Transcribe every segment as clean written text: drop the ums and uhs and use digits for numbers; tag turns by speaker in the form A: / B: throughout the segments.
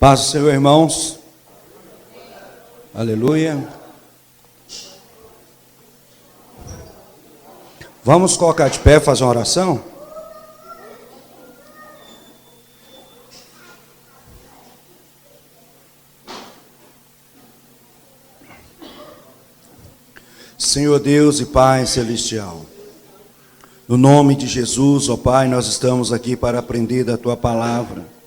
A: Paz do Senhor, irmãos. Aleluia. Vamos colocar de pé e fazer uma oração? Senhor Deus e Pai Celestial, no nome de Jesus, ó Pai, nós estamos aqui para aprender da Tua Palavra.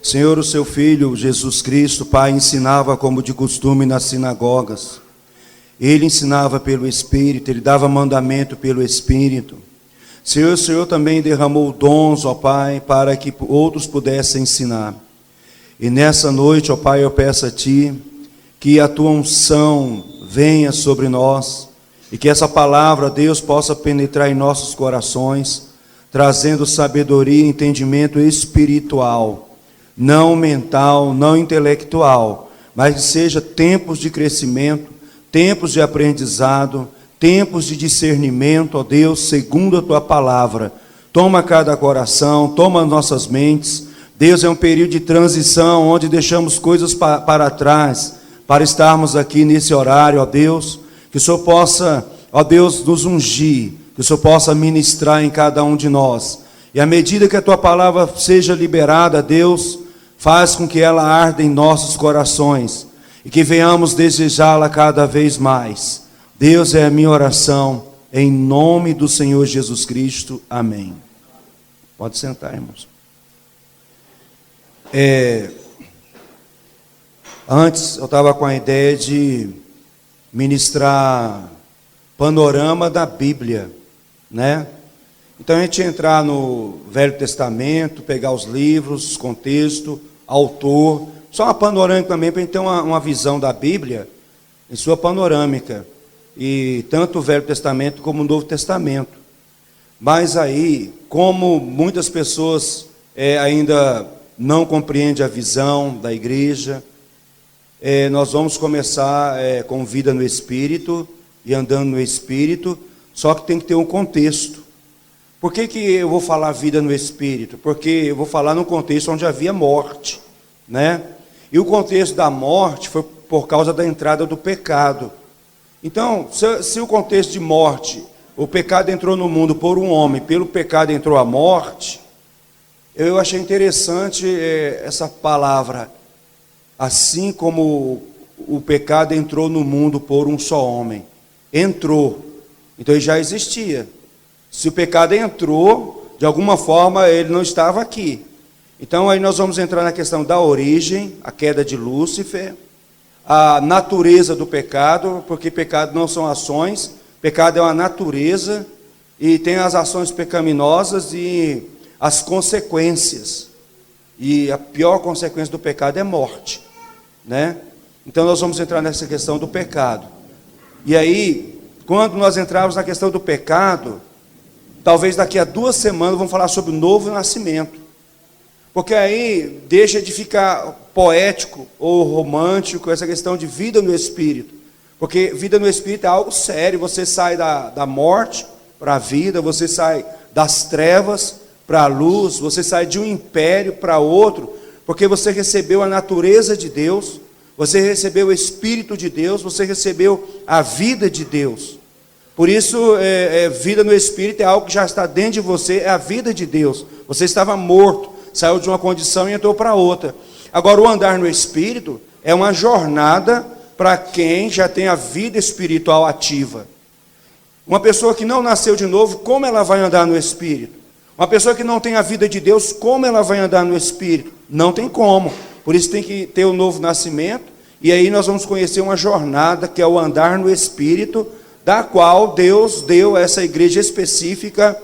A: Senhor, o Seu Filho, Jesus Cristo, Pai, ensinava como de costume nas sinagogas. Ele ensinava pelo Espírito, Ele dava mandamento pelo Espírito. Senhor, o Senhor também derramou dons, ó Pai, para que outros pudessem ensinar. E nessa noite, ó Pai, eu peço a Ti que a Tua unção venha sobre nós e que essa palavra, Deus, possa penetrar em nossos corações, trazendo sabedoria e entendimento espiritual, não mental, não intelectual, mas que seja tempos de crescimento, tempos de aprendizado, tempos de discernimento, ó Deus, segundo a Tua palavra. Toma cada coração, toma nossas mentes. Deus, é um período de transição, onde deixamos coisas para trás, para estarmos aqui nesse horário, ó Deus, que o Senhor possa, ó Deus, nos ungir, que o Senhor possa ministrar em cada um de nós. E à medida que a Tua palavra seja liberada, Deus, faz com que ela arda em nossos corações e que venhamos desejá-la cada vez mais. Deus, é a minha oração, em nome do Senhor Jesus Cristo. Amém. Pode sentar, irmãos. Antes eu estava com a ideia de ministrar panorama da Bíblia, né? Então a gente entrar no Velho Testamento, pegar os livros, contexto, autor, só uma panorâmica também para a gente ter uma visão da Bíblia em sua panorâmica, e tanto o Velho Testamento como o Novo Testamento. Mas aí, como muitas pessoas ainda não compreendem a visão da igreja, nós vamos começar com vida no Espírito e andando no Espírito, só que tem que ter um contexto. Por que eu vou falar vida no Espírito? Porque eu vou falar num contexto onde havia morte, né? E o contexto da morte foi por causa da entrada do pecado. Então, se o contexto de morte, o pecado entrou no mundo por um homem, pelo pecado entrou a morte, eu achei interessante essa palavra. Assim como o pecado entrou no mundo por um só homem. Entrou. Então ele já existia. Se o pecado entrou, de alguma forma ele não estava aqui. Então aí nós vamos entrar na questão da origem, a queda de Lúcifer, a natureza do pecado, porque pecado não são ações, pecado é uma natureza, e tem as ações pecaminosas e as consequências. E a pior consequência do pecado é morte, né? Então nós vamos entrar nessa questão do pecado. E aí, quando nós entrarmos na questão do pecado, talvez daqui a 2 semanas vamos falar sobre o novo nascimento. Porque aí deixa de ficar poético ou romântico essa questão de vida no Espírito. Porque vida no Espírito é algo sério. Você sai da morte para a vida, você sai das trevas para a luz, você sai de um império para outro, porque você recebeu a natureza de Deus, você recebeu o Espírito de Deus, você recebeu a vida de Deus. Por isso, vida no Espírito é algo que já está dentro de você, é a vida de Deus. Você estava morto, saiu de uma condição e entrou para outra. Agora, o andar no Espírito é uma jornada para quem já tem a vida espiritual ativa. Uma pessoa que não nasceu de novo, como ela vai andar no Espírito? Uma pessoa que não tem a vida de Deus, como ela vai andar no Espírito? Não tem como. Por isso tem que ter o novo nascimento, e aí nós vamos conhecer uma jornada que é o andar no Espírito, da qual Deus deu a essa igreja específica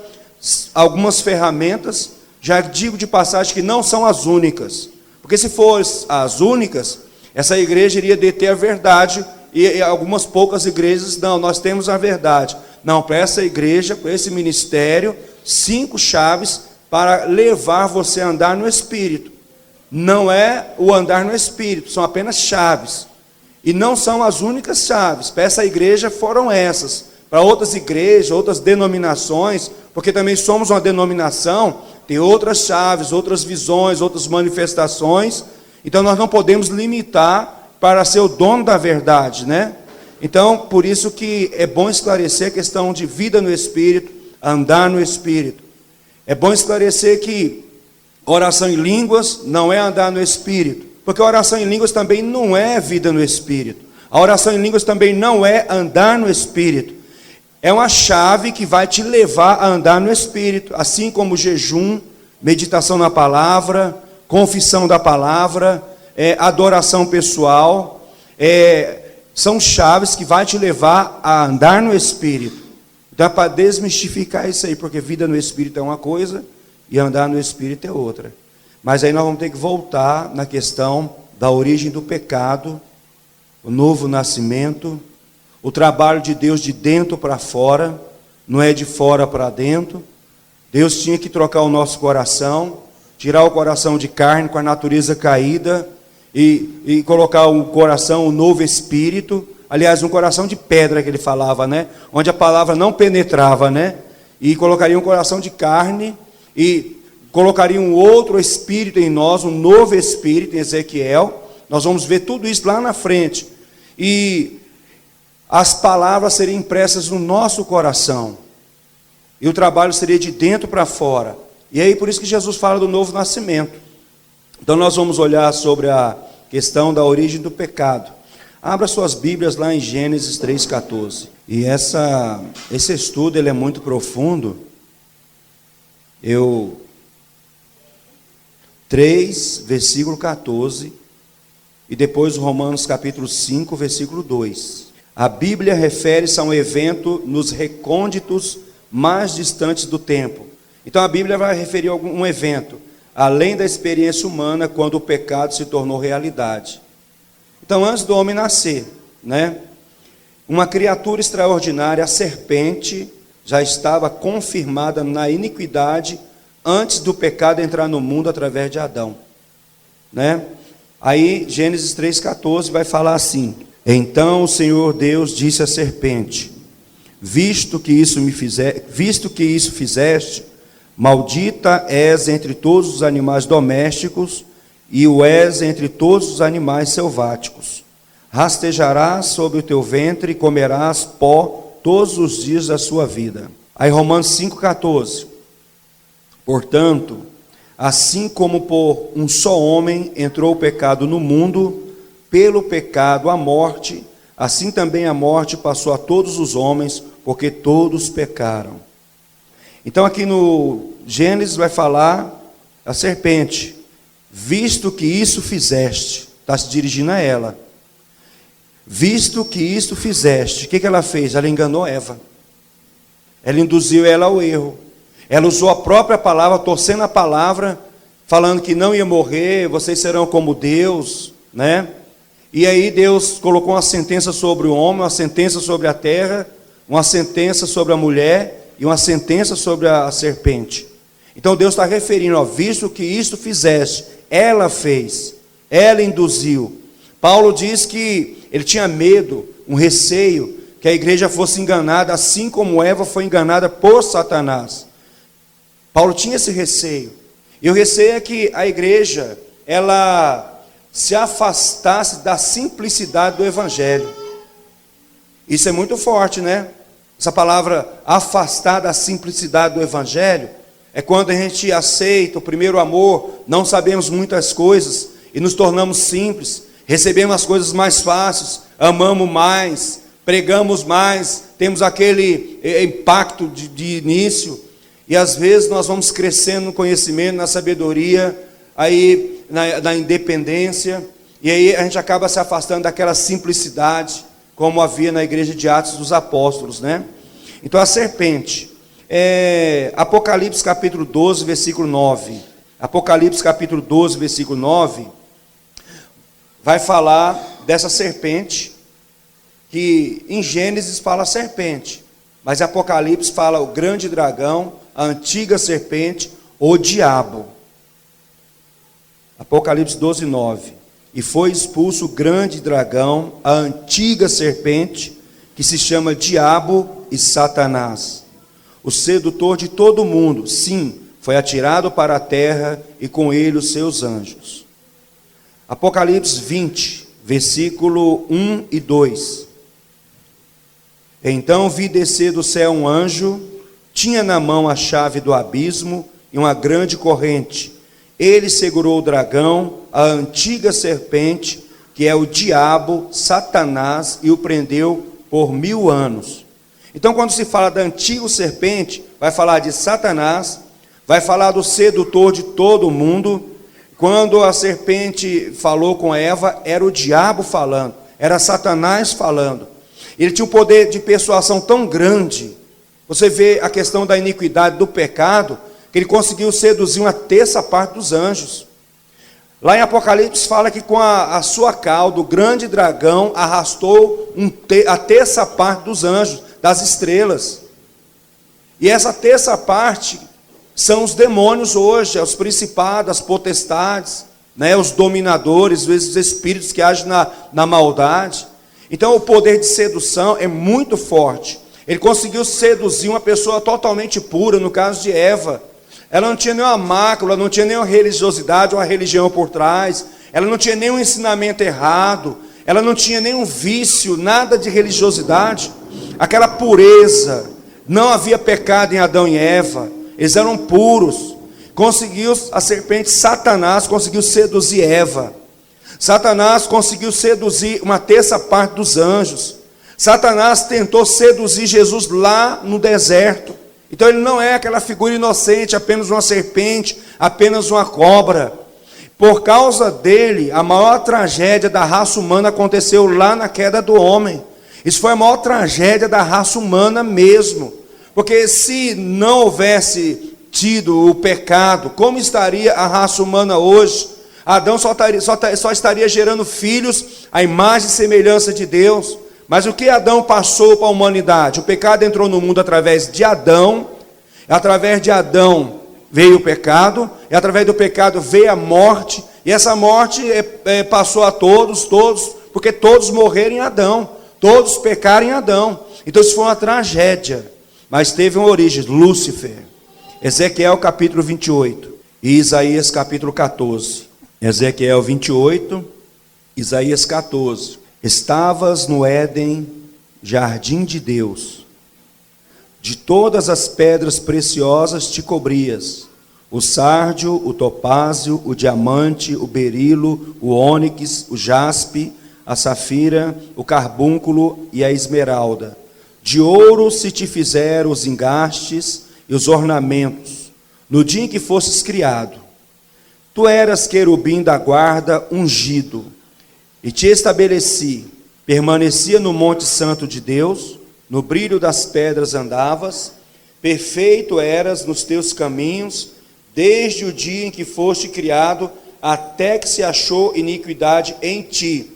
A: algumas ferramentas. Já digo de passagem que não são as únicas, porque se fossem as únicas, essa igreja iria deter a verdade, e algumas poucas igrejas, não, nós temos a verdade. Não, para essa igreja, para esse ministério, 5 chaves para levar você a andar no Espírito. Não é o andar no Espírito, são apenas chaves. E não são as únicas chaves. Para essa igreja foram essas. Para outras igrejas, outras denominações, porque também somos uma denominação, tem outras chaves, outras visões, outras manifestações. Então nós não podemos limitar para ser o dono da verdade, né? Então, por isso que é bom esclarecer a questão de vida no Espírito, andar no Espírito. É bom esclarecer que oração em línguas não é andar no Espírito, porque a oração em línguas também não é vida no Espírito. A oração em línguas também não é andar no Espírito. É uma chave que vai te levar a andar no Espírito, assim como jejum, meditação na palavra, confissão da palavra, adoração pessoal, são chaves que vai te levar a andar no Espírito. Então é para desmistificar isso aí, porque vida no Espírito é uma coisa e andar no Espírito é outra. Mas aí nós vamos ter que voltar na questão da origem do pecado, o novo nascimento, o trabalho de Deus de dentro para fora, não é de fora para dentro. Deus tinha que trocar o nosso coração, tirar o coração de carne com a natureza caída e colocar o coração, o novo espírito, aliás, um coração de pedra que ele falava, né? Onde a palavra não penetrava, né? E colocaria um coração de carne e colocaria um outro espírito em nós, um novo espírito em Ezequiel. Nós vamos ver tudo isso lá na frente. E as palavras seriam impressas no nosso coração. E o trabalho seria de dentro para fora. E aí por isso que Jesus fala do novo nascimento. Então nós vamos olhar sobre a questão da origem do pecado. Abra suas Bíblias lá em Gênesis 3,14. E esse estudo ele é muito profundo. 3, versículo 14. E depois Romanos capítulo 5, versículo 2. A Bíblia refere-se a um evento nos recônditos mais distantes do tempo. Então a Bíblia vai referir a um evento, além da experiência humana, quando o pecado se tornou realidade. Então antes do homem nascer, né, uma criatura extraordinária, a serpente, já estava confirmada na iniquidade antes do pecado entrar no mundo através de Adão, né? Aí Gênesis 3,14 vai falar assim: então o Senhor Deus disse à serpente: visto que isso fizeste, maldita és entre todos os animais domésticos, e o és entre todos os animais selváticos. Rastejarás sobre o teu ventre e comerás pó todos os dias da sua vida. Aí Romanos 5,14. Portanto, assim como por um só homem entrou o pecado no mundo, pelo pecado a morte, assim também a morte passou a todos os homens, porque todos pecaram. Então aqui no Gênesis vai falar a serpente: visto que isso fizeste, está se dirigindo a ela. Visto que isso fizeste, o que ela fez? Ela enganou Eva. Ela induziu ela ao erro. Ela usou a própria palavra, torcendo a palavra, falando que não ia morrer, vocês serão como Deus, né? E aí Deus colocou uma sentença sobre o homem, uma sentença sobre a terra, uma sentença sobre a mulher e uma sentença sobre a serpente. Então Deus está referindo, ó, visto que isto fizeste, ela fez, ela induziu. Paulo diz que ele tinha medo, um receio, que a igreja fosse enganada, assim como Eva foi enganada por Satanás. Paulo tinha esse receio. E o receio é que a igreja, ela se afastasse da simplicidade do evangelho. Isso é muito forte, né? Essa palavra afastar da simplicidade do evangelho é quando a gente aceita o primeiro amor, não sabemos muitas coisas e nos tornamos simples, recebemos as coisas mais fáceis, amamos mais, pregamos mais, temos aquele impacto de início, e às vezes nós vamos crescendo no conhecimento, na sabedoria, aí na independência, e aí a gente acaba se afastando daquela simplicidade, como havia na igreja de Atos dos Apóstolos, né? Então a serpente, Apocalipse capítulo 12, versículo 9, Apocalipse capítulo 12, versículo 9, vai falar dessa serpente, que em Gênesis fala serpente, mas em Apocalipse fala o grande dragão, a antiga serpente, o diabo. Apocalipse 12, 9. E foi expulso o grande dragão, a antiga serpente, que se chama Diabo e Satanás, o sedutor de todo mundo. Sim, foi atirado para a terra, e com ele os seus anjos. Apocalipse 20, versículo 1 e 2. Então vi descer do céu um anjo, tinha na mão a chave do abismo e uma grande corrente. Ele segurou o dragão, a antiga serpente, que é o diabo, Satanás, e o prendeu por 1000 anos. Então, quando se fala da antiga serpente, vai falar de Satanás, vai falar do sedutor de todo mundo. Quando a serpente falou com Eva, era o diabo falando, era Satanás falando. Ele tinha um poder de persuasão tão grande. Você vê a questão da iniquidade, do pecado, que ele conseguiu seduzir uma terça parte dos anjos. Lá em Apocalipse fala que com a sua cauda, o grande dragão arrastou a terça parte dos anjos, das estrelas. E essa terça parte são os demônios hoje, os principados, as potestades, né, os dominadores, os espíritos que agem na maldade. Então o poder de sedução é muito forte. Ele conseguiu seduzir uma pessoa totalmente pura, no caso de Eva. Ela não tinha nenhuma mácula, não tinha nenhuma religiosidade, uma religião por trás. Ela não tinha nenhum ensinamento errado. Ela não tinha nenhum vício, nada de religiosidade. Aquela pureza. Não havia pecado em Adão e Eva. Eles eram puros. A serpente Satanás conseguiu seduzir Eva. Satanás conseguiu seduzir uma terça parte dos anjos. Satanás tentou seduzir Jesus lá no deserto. Então ele não é aquela figura inocente, apenas uma serpente, apenas uma cobra. Por causa dele, a maior tragédia da raça humana aconteceu lá na queda do homem. Isso foi a maior tragédia da raça humana mesmo. Porque se não houvesse tido o pecado, como estaria a raça humana hoje? Adão só estaria gerando filhos à imagem e semelhança de Deus. Mas o que Adão passou para a humanidade? O pecado entrou no mundo através de Adão. Através de Adão veio o pecado. E através do pecado veio a morte. E essa morte passou a todos, porque todos morreram em Adão. Todos pecaram em Adão. Então isso foi uma tragédia. Mas teve uma origem, Lúcifer. Ezequiel capítulo 28 e Isaías capítulo 14. Ezequiel 28, Isaías 14. Estavas no Éden, jardim de Deus. De todas as pedras preciosas te cobrias. O sárdio, o topázio, o diamante, o berilo, o ônix, o jaspe, a safira, o carbúnculo e a esmeralda. De ouro se te fizeram os engastes e os ornamentos, no dia em que fosses criado. Tu eras querubim da guarda ungido, e te estabeleci, permanecia no monte santo de Deus, no brilho das pedras andavas, perfeito eras nos teus caminhos, desde o dia em que foste criado, até que se achou iniquidade em ti.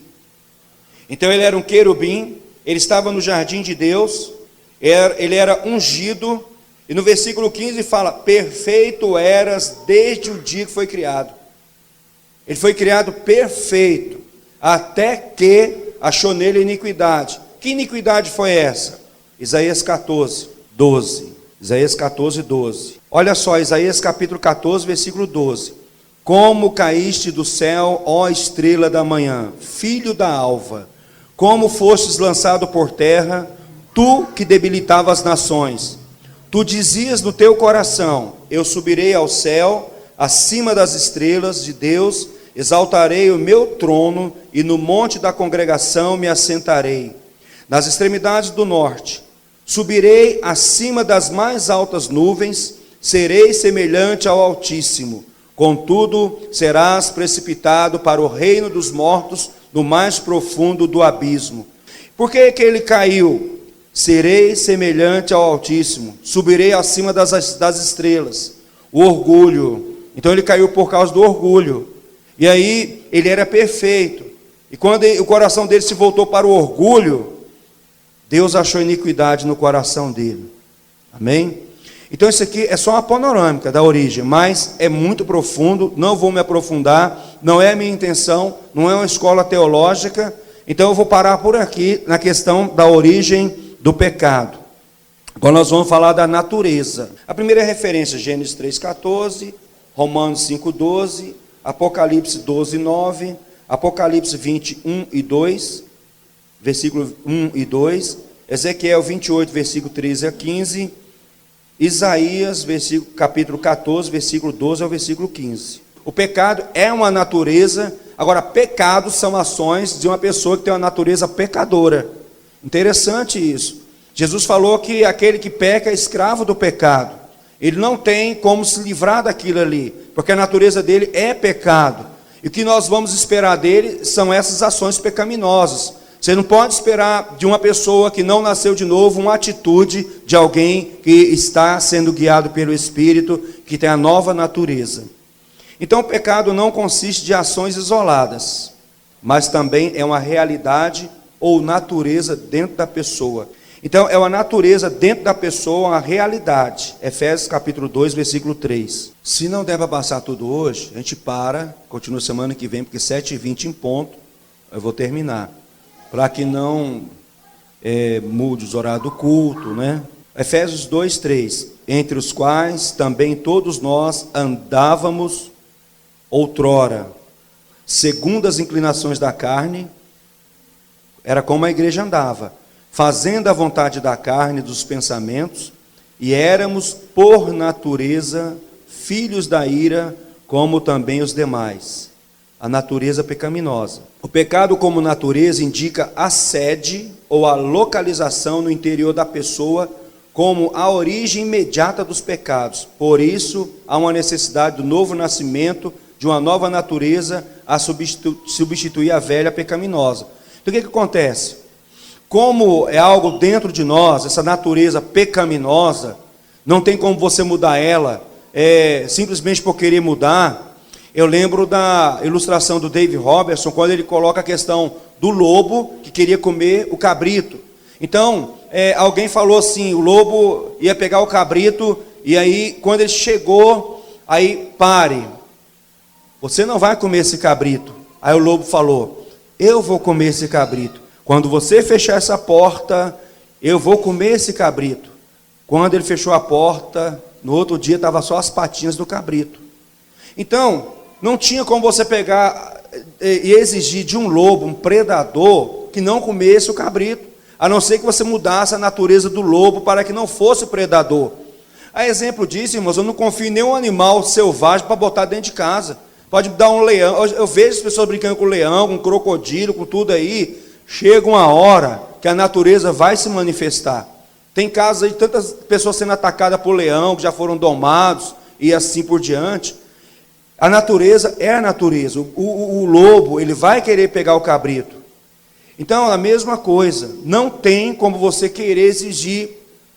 A: Então ele era um querubim, ele estava no jardim de Deus, ele era ungido, e no versículo 15 fala, perfeito eras desde o dia que foi criado. Ele foi criado perfeito, até que achou nele iniquidade. Que iniquidade foi essa? Isaías 14, 12. Isaías 14, 12. Olha só, Isaías capítulo 14, versículo 12. Como caíste do céu, ó estrela da manhã, filho da alva, como fostes lançado por terra, tu que debilitava as nações. Tu dizias no teu coração, eu subirei ao céu, acima das estrelas de Deus, exaltarei o meu trono, e no monte da congregação me assentarei. Nas extremidades do norte, subirei acima das mais altas nuvens, serei semelhante ao Altíssimo. Contudo, serás precipitado para o reino dos mortos, no mais profundo do abismo. Por que ele caiu? Serei semelhante ao Altíssimo, subirei acima das estrelas. O orgulho. Então ele caiu por causa do orgulho. E aí ele era perfeito. E quando o coração dele se voltou para o orgulho, Deus achou iniquidade no coração dele. Amém? Então isso aqui é só uma panorâmica da origem, mas é muito profundo, não vou me aprofundar, não é a minha intenção, não é uma escola teológica, então eu vou parar por aqui na questão da origem do pecado. Agora nós vamos falar da natureza. A primeira referência, Gênesis 3,14, Romanos 5,12, Apocalipse 12,9, Apocalipse 21 e 2, versículo 1 e 2, Ezequiel 28, versículo 13 a 15, Isaías, capítulo 14, versículo 12 ao versículo 15. O pecado é uma natureza, agora pecados são ações de uma pessoa que tem uma natureza pecadora. Interessante isso. Jesus falou que aquele que peca é escravo do pecado. Ele não tem como se livrar daquilo ali, porque a natureza dele é pecado. E o que nós vamos esperar dele são essas ações pecaminosas. Você não pode esperar de uma pessoa que não nasceu de novo uma atitude de alguém que está sendo guiado pelo Espírito, que tem a nova natureza. Então o pecado não consiste de ações isoladas, mas também é uma realidade ou natureza dentro da pessoa. Então é uma natureza dentro da pessoa, uma realidade. Efésios capítulo 2, versículo 3. Se não der para passar tudo hoje, a gente continua semana que vem, porque 7h20 em ponto, eu vou terminar. Para que não mude os horários do culto, né? Efésios 2, 3. Entre os quais também todos nós andávamos outrora, segundo as inclinações da carne, era como a igreja andava, fazendo a vontade da carne e dos pensamentos, e éramos, por natureza, filhos da ira, como também os demais. A natureza pecaminosa. O pecado como natureza indica a sede ou a localização no interior da pessoa como a origem imediata dos pecados. Por isso, há uma necessidade do novo nascimento, de uma nova natureza a substituir a velha pecaminosa. Então o que acontece? Como é algo dentro de nós, essa natureza pecaminosa, não tem como você mudar ela, simplesmente por querer mudar. Eu lembro da ilustração do Dave Robertson, quando ele coloca a questão do lobo que queria comer o cabrito. Então, alguém falou assim, o lobo ia pegar o cabrito, e aí, quando ele chegou, aí, pare, você não vai comer esse cabrito. Aí o lobo falou, eu vou comer esse cabrito. Quando você fechar essa porta, eu vou comer esse cabrito. Quando ele fechou a porta, no outro dia estava só as patinhas do cabrito. Então, não tinha como você pegar e exigir de um lobo, um predador, que não comesse o cabrito, a não ser que você mudasse a natureza do lobo para que não fosse predador. A exemplo disso, irmãos, eu não confio em nenhum animal selvagem para botar dentro de casa. Pode dar um leão, eu vejo as pessoas brincando com leão, com crocodilo, com tudo aí. Chega uma hora que a natureza vai se manifestar. Tem casos aí de tantas pessoas sendo atacadas por leão, que já foram domados, e assim por diante. A natureza é a natureza. O lobo, ele vai querer pegar o cabrito. Então, a mesma coisa. Não tem como você querer exigir,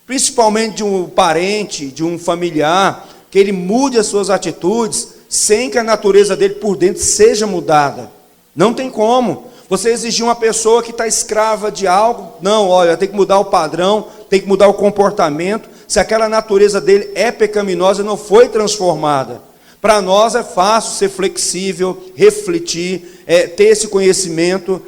A: principalmente de um parente, de um familiar, que ele mude as suas atitudes, sem que a natureza dele por dentro seja mudada. Não tem como. Você exigir uma pessoa que está escrava de algo, não, olha, tem que mudar o padrão, tem que mudar o comportamento, se aquela natureza dele é pecaminosa e não foi transformada. Para nós é fácil ser flexível, refletir, ter esse conhecimento,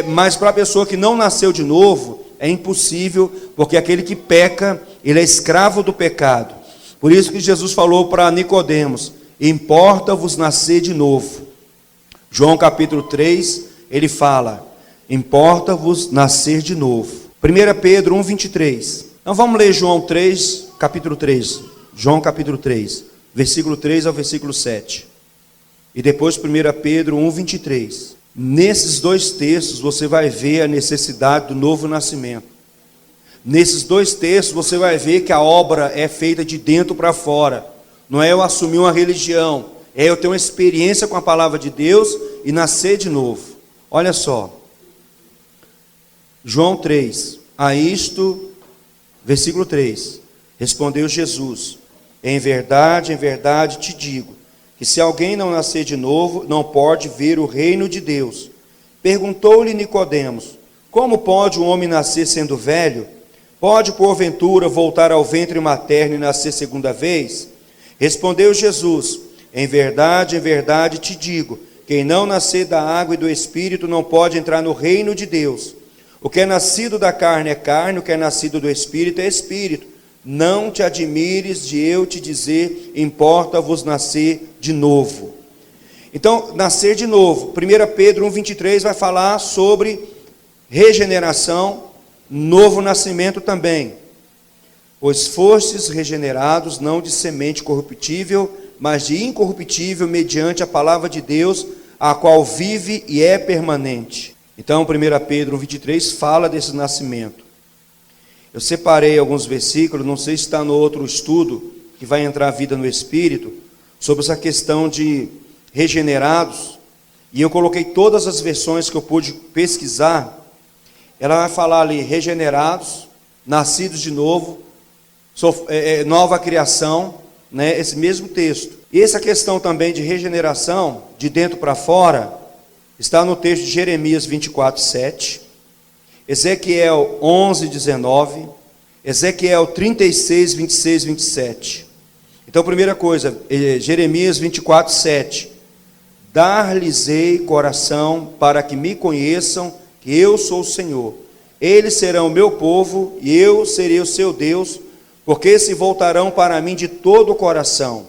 A: mas para a pessoa que não nasceu de novo, é impossível, porque aquele que peca, ele é escravo do pecado. Por isso que Jesus falou para Nicodemos, importa-vos nascer de novo. João capítulo 3, ele fala, importa-vos nascer de novo. 1 Pedro 1, 23. Então vamos ler João 3, capítulo 3. João capítulo 3, versículo 3 ao versículo 7. E depois 1 Pedro 1, 23. Nesses dois textos você vai ver a necessidade do novo nascimento. Nesses dois textos você vai ver que a obra é feita de dentro para fora. Não é eu assumir uma religião, é eu ter uma experiência com a palavra de Deus e nascer de novo. Olha só, João 3, a isto, versículo 3, respondeu Jesus, em verdade te digo, que se alguém não nascer de novo, não pode ver o reino de Deus. Perguntou-lhe Nicodemos, como pode um homem nascer sendo velho? Pode porventura voltar ao ventre materno e nascer segunda vez? Respondeu Jesus, em verdade te digo, quem não nascer da água e do Espírito não pode entrar no reino de Deus. O que é nascido da carne é carne, o que é nascido do Espírito é Espírito. Não te admires de eu te dizer, importa-vos nascer de novo. Então, nascer de novo. 1 Pedro 1,23 vai falar sobre regeneração, novo nascimento também. Pois fostes regenerados, não de semente corruptível, mas de incorruptível, mediante a palavra de Deus, a qual vive e é permanente. Então, 1 Pedro 1,23 fala desse nascimento. Eu separei alguns versículos, não sei se está no outro estudo, que vai entrar a vida no Espírito, sobre essa questão de regenerados, e eu coloquei todas as versões que eu pude pesquisar. Ela vai falar ali, regenerados, nascidos de novo, nova criação, né? Esse mesmo texto. E essa questão também de regeneração, de dentro para fora, está no texto de Jeremias 24:7, Ezequiel 11:19, Ezequiel 36, 26, 27. Então, primeira coisa, Jeremias 24:7, dar-lhes-ei coração para que me conheçam, que eu sou o Senhor. Eles serão o meu povo e eu serei o seu Deus, porque se voltarão para mim de todo o coração.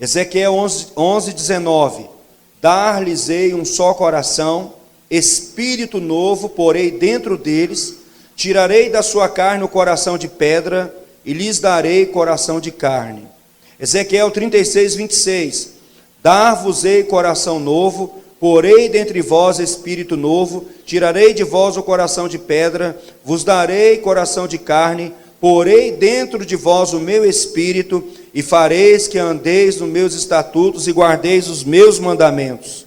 A: Ezequiel 11:19, dar-lhes-ei um só coração, espírito novo porei dentro deles, tirarei da sua carne o coração de pedra e lhes darei coração de carne. Ezequiel 36, 26, dar-vos-ei coração novo, porei dentre vós espírito novo, tirarei de vós o coração de pedra, vos darei coração de carne, porei dentro de vós o meu espírito, e fareis que andeis nos meus estatutos e guardeis os meus mandamentos.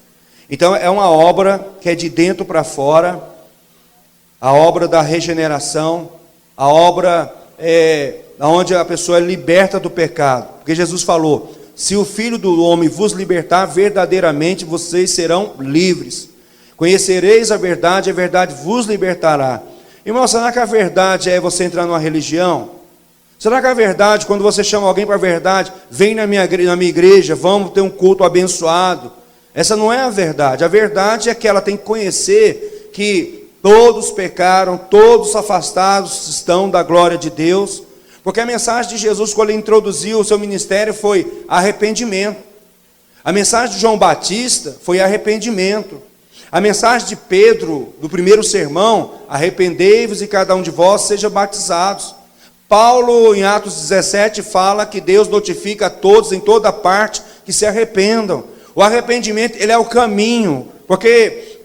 A: Então é uma obra que é de dentro para fora, a obra da regeneração, a obra onde a pessoa é liberta do pecado, porque Jesus falou, se o Filho do Homem vos libertar, verdadeiramente vocês serão livres, conhecereis a verdade vos libertará. Irmão, será que a verdade é você entrar numa religião? Será que a verdade, quando você chama alguém para a verdade, vem na minha igreja, vamos ter um culto abençoado? Essa não é a verdade é que ela tem que conhecer que todos pecaram, todos afastados estão da glória de Deus, porque a mensagem de Jesus, quando ele introduziu o seu ministério, foi arrependimento. A mensagem de João Batista foi arrependimento. A mensagem de Pedro, do primeiro sermão, arrependei-vos e cada um de vós seja batizados. Paulo, em Atos 17, fala que Deus notifica a todos, em toda parte, que se arrependam. O arrependimento, ele é o caminho, porque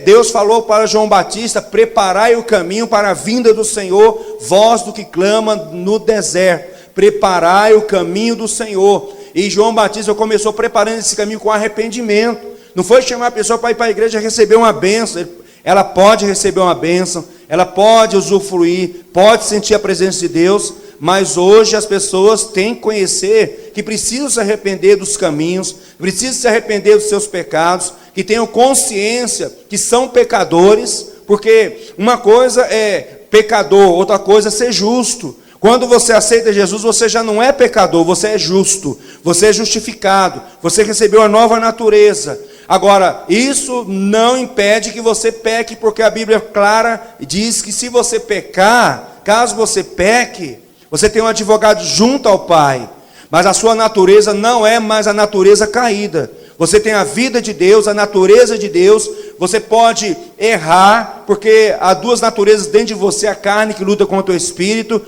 A: Deus falou para João Batista, preparai o caminho para a vinda do Senhor, voz do que clama no deserto, preparai o caminho do Senhor. E João Batista começou preparando esse caminho com arrependimento, não foi chamar a pessoa para ir para a igreja receber uma bênção. Ela pode receber uma bênção, ela pode usufruir, pode sentir a presença de Deus, mas hoje as pessoas têm que conhecer que precisam se arrepender dos caminhos, precisam se arrepender dos seus pecados, que tenham consciência que são pecadores, porque uma coisa é pecador, outra coisa é ser justo. Quando você aceita Jesus, você já não é pecador, você é justo, você é justificado, você recebeu uma nova natureza. Agora, isso não impede que você peque, porque a Bíblia clara diz que se você pecar, caso você peque, você tem um advogado junto ao Pai, mas a sua natureza não é mais a natureza caída. Você tem a vida de Deus, a natureza de Deus. Você pode errar, porque há duas naturezas dentro de você, a carne que luta contra o espírito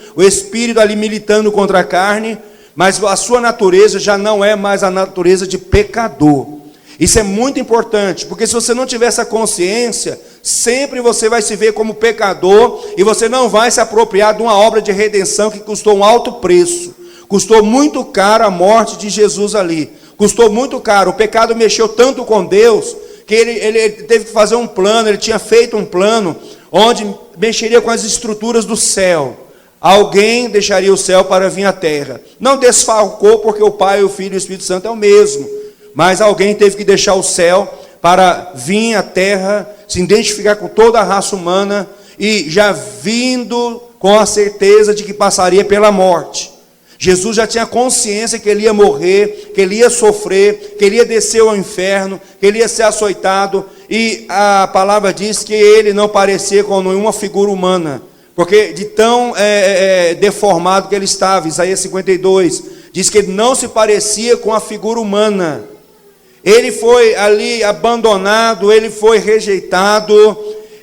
A: ali militando contra a carne, mas a sua natureza já não é mais a natureza de pecador. Isso é muito importante, porque se você não tiver essa consciência, sempre você vai se ver como pecador, e você não vai se apropriar de uma obra de redenção que custou um alto preço, custou muito caro a morte de Jesus ali, custou muito caro. O pecado mexeu tanto com Deus, que ele teve que fazer um plano, ele tinha feito um plano, onde mexeria com as estruturas do céu. Alguém deixaria o céu para vir à terra, não desfalcou, porque o Pai, o Filho e o Espírito Santo é o mesmo, mas alguém teve que deixar o céu para vir à terra, se identificar com toda a raça humana, e já vindo com a certeza de que passaria pela morte. Jesus já tinha consciência que ele ia morrer, que ele ia sofrer, que ele ia descer ao inferno, que ele ia ser açoitado, e a palavra diz que ele não parecia com nenhuma figura humana, porque de tão deformado que ele estava. Isaías 52 diz que ele não se parecia com a figura humana. Ele foi ali abandonado, ele foi rejeitado,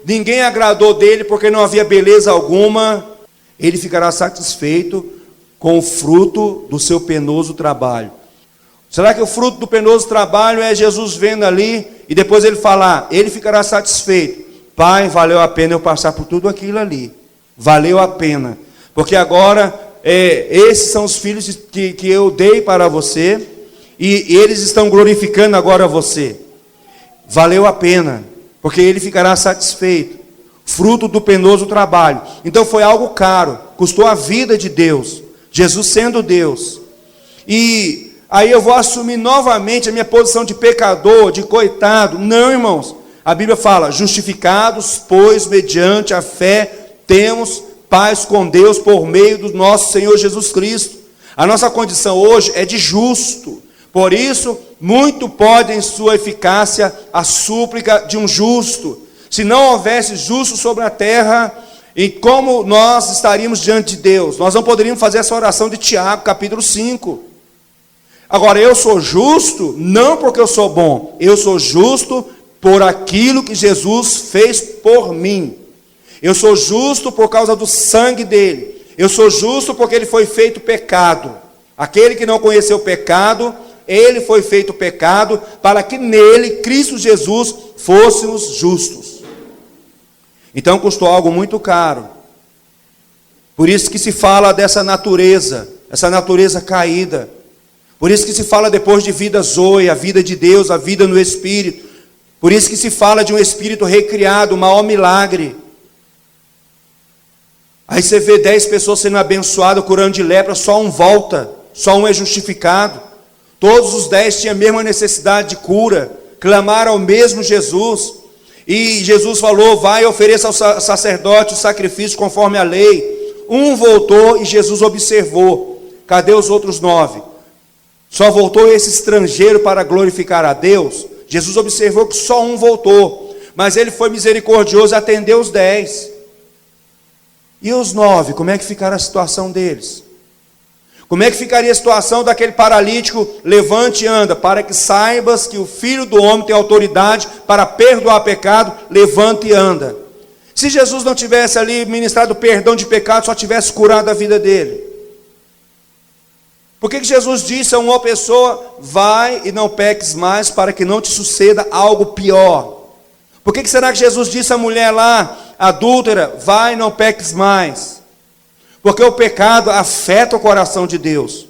A: ninguém agradou dele porque não havia beleza alguma. Ele ficará satisfeito com o fruto do seu penoso trabalho. Será que o fruto do penoso trabalho é Jesus vendo ali e depois ele falar, ele ficará satisfeito? Pai, valeu a pena eu passar por tudo aquilo ali. Valeu a pena. Porque agora, esses são os filhos que eu dei para você e eles estão glorificando agora você. Valeu a pena, porque ele ficará satisfeito. Fruto do penoso trabalho. Então foi algo caro, custou a vida de Deus, Jesus sendo Deus. E aí eu vou assumir novamente a minha posição de pecador, de coitado. Não, irmãos, a Bíblia fala, justificados, pois mediante a fé temos paz com Deus por meio do nosso Senhor Jesus Cristo. A nossa condição hoje é de justo. Por isso, muito pode em sua eficácia a súplica de um justo. Se não houvesse justo sobre a terra, e como nós estaríamos diante de Deus? Nós não poderíamos fazer essa oração de Tiago, capítulo 5. Agora, eu sou justo, não porque eu sou bom, eu sou justo por aquilo que Jesus fez por mim. Eu sou justo por causa do sangue dele. Eu sou justo porque ele foi feito pecado. Aquele que não conheceu o pecado, ele foi feito pecado para que nele, Cristo Jesus, fôssemos justos. Então custou algo muito caro. Por isso que se fala dessa natureza, essa natureza caída. Por isso que se fala depois de vida zoe, a vida de Deus, a vida no Espírito. Por isso que se fala de um Espírito recriado, o maior milagre. Aí você vê 10 pessoas sendo abençoadas, curando de lepra, só um volta, só um é justificado. Todos os 10 tinham a mesma necessidade de cura, clamaram ao mesmo Jesus. E Jesus falou, vai, ofereça ao sacerdote o sacrifício conforme a lei. Um voltou e Jesus observou. Cadê os outros 9? Só voltou esse estrangeiro para glorificar a Deus? Jesus observou que só um voltou. Mas ele foi misericordioso e atendeu os 10. E os 9, como é que ficará a situação deles? Como é que ficaria a situação daquele paralítico? Levante e anda, para que saibas que o Filho do Homem tem autoridade para perdoar pecado, levante e anda. Se Jesus não tivesse ali ministrado perdão de pecado, só tivesse curado a vida dele. Por que Jesus disse a uma pessoa, vai e não peques mais, para que não te suceda algo pior? Por que será que Jesus disse à mulher lá, adúltera, vai e não peques mais? Porque o pecado afeta o coração de Deus.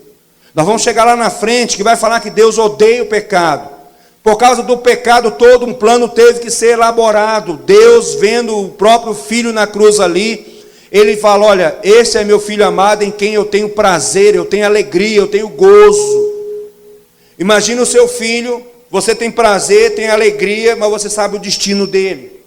A: Nós vamos chegar lá na frente, que vai falar que Deus odeia o pecado. Por causa do pecado, todo um plano teve que ser elaborado. Deus, vendo o próprio Filho na cruz ali, ele fala, olha, esse é meu Filho amado, em quem eu tenho prazer, eu tenho alegria, eu tenho gozo. Imagina o seu filho, você tem prazer, tem alegria, mas você sabe o destino dele.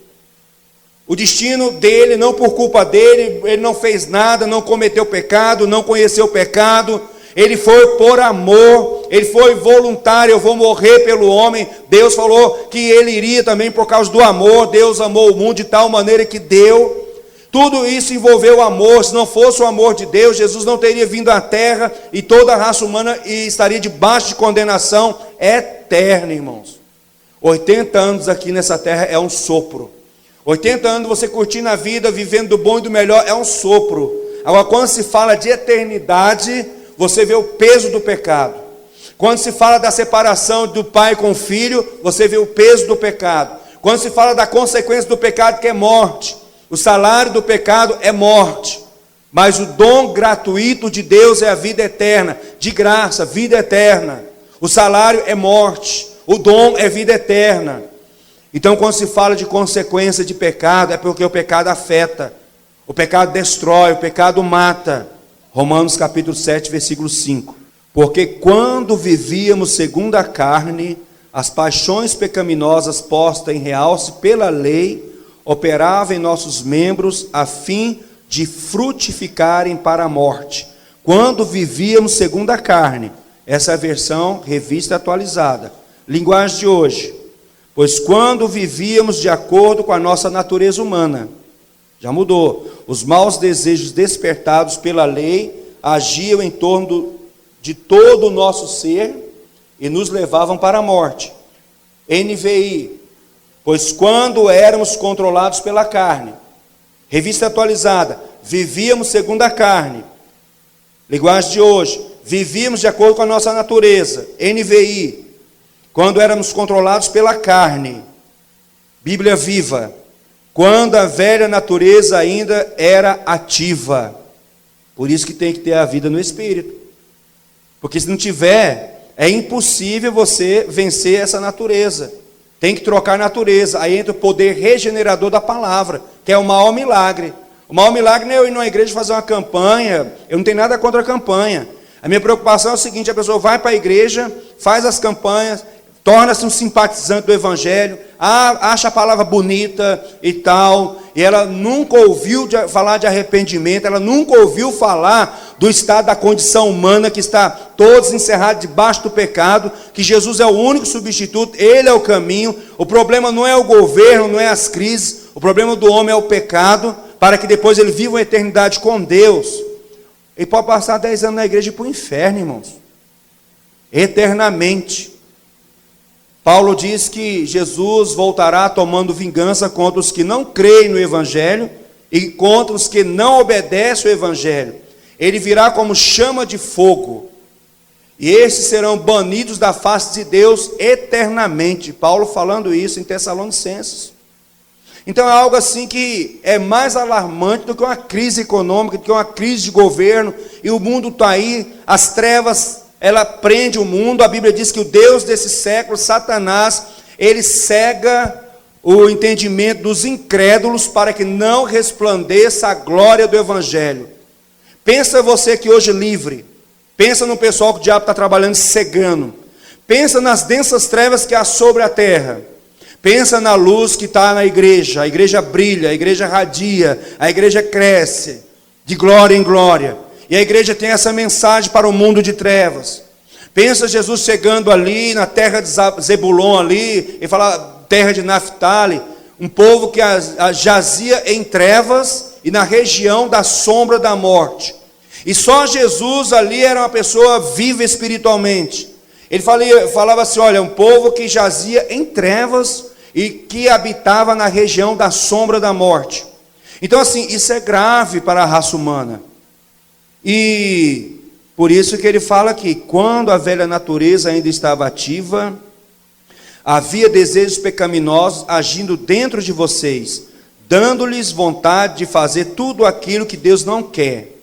A: O destino dele, não por culpa dele, ele não fez nada, não cometeu pecado, não conheceu pecado, ele foi por amor, ele foi voluntário, eu vou morrer pelo homem. Deus falou que ele iria também por causa do amor. Deus amou o mundo de tal maneira que deu. Tudo isso envolveu o amor. Se não fosse o amor de Deus, Jesus não teria vindo à terra e toda a raça humana estaria debaixo de condenação eterna, irmãos. 80 anos aqui nessa terra é um sopro. 80 anos você curtindo a vida, vivendo do bom e do melhor, é um sopro. Agora, quando se fala de eternidade, você vê o peso do pecado. Quando se fala da separação do pai com o filho, você vê o peso do pecado. Quando se fala da consequência do pecado, que é morte. O salário do pecado é morte. Mas o dom gratuito de Deus é a vida eterna. De graça, vida eterna. O salário é morte. O dom é vida eterna. Então, quando se fala de consequência de pecado, é porque o pecado afeta, o pecado destrói, o pecado mata. Romanos capítulo 7, versículo 5. Porque quando vivíamos segundo a carne, as paixões pecaminosas postas em realce pela lei, operavam em nossos membros a fim de frutificarem para a morte. Quando vivíamos segundo a carne, essa é a versão revista atualizada, linguagem de hoje. Pois quando vivíamos de acordo com a nossa natureza humana, já mudou, os maus desejos despertados pela lei agiam em torno de todo o nosso ser e nos levavam para a morte. NVI, pois quando éramos controlados pela carne. Revista atualizada, vivíamos segundo a carne. Linguagem de hoje, vivíamos de acordo com a nossa natureza. NVI, quando éramos controlados pela carne. Bíblia Viva, quando a velha natureza ainda era ativa. Por isso que tem que ter a vida no Espírito. Porque se não tiver, é impossível você vencer essa natureza. Tem que trocar a natureza. Aí entra o poder regenerador da palavra, que é o maior milagre. O maior milagre não é eu ir numa igreja fazer uma campanha. Eu não tenho nada contra a campanha. A minha preocupação é o seguinte: a pessoa vai para a igreja, faz as campanhas, torna-se um simpatizante do Evangelho, acha a palavra bonita e tal, e ela nunca ouviu falar de arrependimento, ela nunca ouviu falar do estado da condição humana, que está todos encerrados debaixo do pecado, que Jesus é o único substituto, Ele é o caminho. O problema não é o governo, não é as crises, o problema do homem é o pecado, para que depois ele viva uma eternidade com Deus. Ele pode passar 10 anos na igreja e ir para o inferno, irmãos, eternamente. Paulo diz que Jesus voltará tomando vingança contra os que não creem no Evangelho e contra os que não obedecem ao Evangelho. Ele virá como chama de fogo, e esses serão banidos da face de Deus eternamente. Paulo falando isso em Tessalonicenses. Então é algo assim que é mais alarmante do que uma crise econômica, do que uma crise de governo, e o mundo está aí, as trevas, ela prende o mundo. A Bíblia diz que o Deus desse século, Satanás, ele cega o entendimento dos incrédulos para que não resplandeça a glória do Evangelho. Pensa você que hoje livre, pensa no pessoal que o diabo está trabalhando cegando, pensa nas densas trevas que há sobre a terra, pensa na luz que está na igreja. A igreja brilha, a igreja radia, a igreja cresce de glória em glória. E a igreja tem essa mensagem para o mundo de trevas. Pensa Jesus chegando ali na terra de Zebulon ali, e fala terra de Naftali, um povo que jazia em trevas e na região da sombra da morte. E só Jesus ali era uma pessoa viva espiritualmente. Ele falava assim, olha, um povo que jazia em trevas e que habitava na região da sombra da morte. Então assim, isso é grave para a raça humana. E por isso que ele fala que quando a velha natureza ainda estava ativa, havia desejos pecaminosos agindo dentro de vocês, dando-lhes vontade de fazer tudo aquilo que Deus não quer,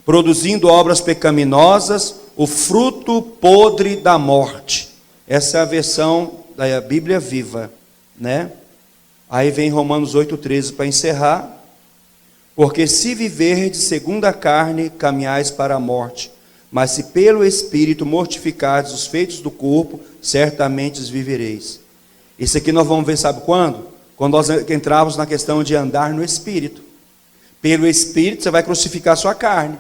A: produzindo obras pecaminosas, o fruto podre da morte. Essa é a versão da Bíblia Viva, né? Aí vem Romanos 8,13 para encerrar. Porque se viverdes segundo a carne, caminhais para a morte, mas se pelo Espírito mortificardes os feitos do corpo, certamente vivereis. Isso aqui nós vamos ver, sabe quando? Quando nós entrarmos na questão de andar no Espírito. Pelo Espírito você vai crucificar a sua carne.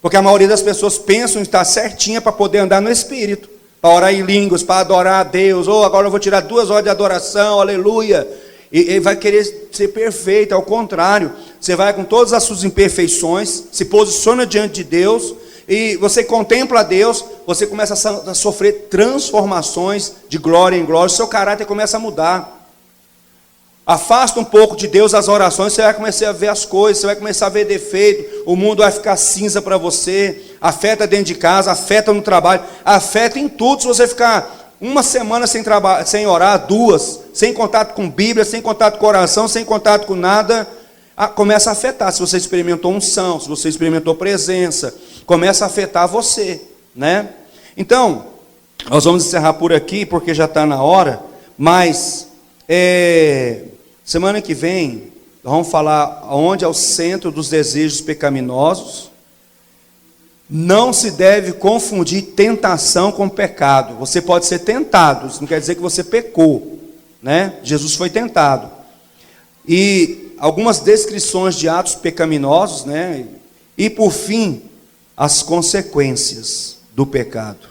A: Porque a maioria das pessoas pensam em estar certinha para poder andar no Espírito, para orar em línguas, para adorar a Deus. Agora eu vou tirar 2 horas de adoração, aleluia. E vai querer ser perfeito. Ao contrário, você vai com todas as suas imperfeições, se posiciona diante de Deus, e você contempla a Deus, você começa a sofrer transformações de glória em glória, o seu caráter começa a mudar. Afasta um pouco de Deus as orações, você vai começar a ver as coisas, você vai começar a ver defeito, o mundo vai ficar cinza para você, afeta dentro de casa, afeta no trabalho, afeta em tudo. Se você ficar uma semana sem orar, 2, sem contato com Bíblia, sem contato com oração, sem contato com nada, começa a afetar. Se você experimentou unção, se você experimentou presença, começa a afetar você, né? Então, nós vamos encerrar por aqui, porque já está na hora, mas semana que vem, nós vamos falar onde é o centro dos desejos pecaminosos. Não se deve confundir tentação com pecado. Você pode ser tentado, isso não quer dizer que você pecou, né? Jesus foi tentado. E algumas descrições de atos pecaminosos, né? E por fim, as consequências do pecado.